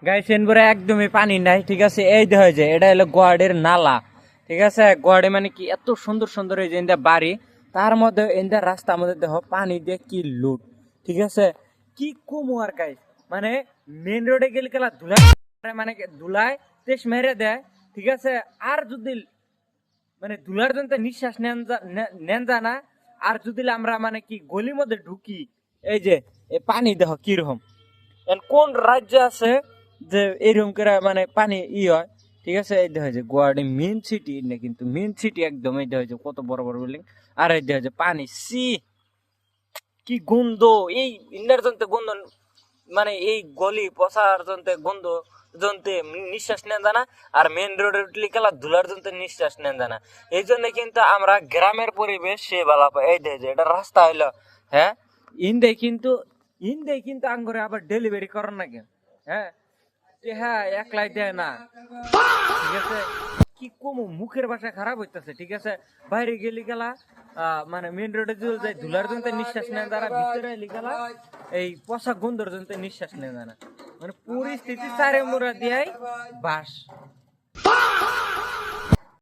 Guys এনবরে একদমই পানি নাই, ঠিক আছে। এই দেখা যায় এটা হলো গোয়াড়ের নালা, ঠিক আছে। গোয়াড়ে মানে কি এত সুন্দর সুন্দর এই যে ইন্দা বাড়ি, তার মধ্যে ইন্দা রাস্তা আমাদের দেখো পানি দিয়ে কি লুট, ঠিক আছে। কি কমু আর গাইস, মানে মেন রোডে গেলে গেলা ধুলা, মানে ধুলায় তেজ মেরে দেয়, ঠিক আছে। আর যদি মানে ধুলার জন্য নিঃশ্বাস নেন যায় না। আর যদি আমরা মানে কি গলির মধ্যে ঢুকি, এই যে এই পানি দেখো কিরকম। কোন রাজ্য আছে যে এরকম করে মানে পানি হয়, ঠিক আছে। এই দেখা যায় গুয়াহাটি মেন সিটি না, কিন্তু মেন সিটি একদম। এই দেখা যায় কত বড় বড় বিল্ডিং, আর এই দেখা যায় পানি সি কি গন্ধ। এই ইন্ডার জন্তে গন্ধ, মানে এই গলি পচার জন্তে গন্ধ জন্তে নিঃশ্বাস নেন জানা। আর মেন রোডে উঠলে গেলা ধুলার জন্তে নিঃশ্বাস নেন জানা। এই জন্য কিন্তু আমরা গ্রামের পরিবেশ সে ভালো পাই। এই দেখে এটা রাস্তা হইলো, হ্যাঁ। ইন্দে কিন্তু আঙ্গরে আবার ডেলিভারি করার না কেন, হ্যাঁ। হ্যাঁ একলাই দেয় না, ঠিক আছে। কি কমু, মুখের ভাষা খারাপ হইতেছে, ঠিক আছে। বাইরে গেলি গেলা মানে মেন রোডে যদি যাই ধুলার জন্য নিঃশ্বাস নেন তারা, ভিতরে এলি গেলা এই পচা গন্ধর জন্য নিঃশ্বাস নেন না। মানে পরিস্থিতি চারে মোড়া দিয়াই বাস।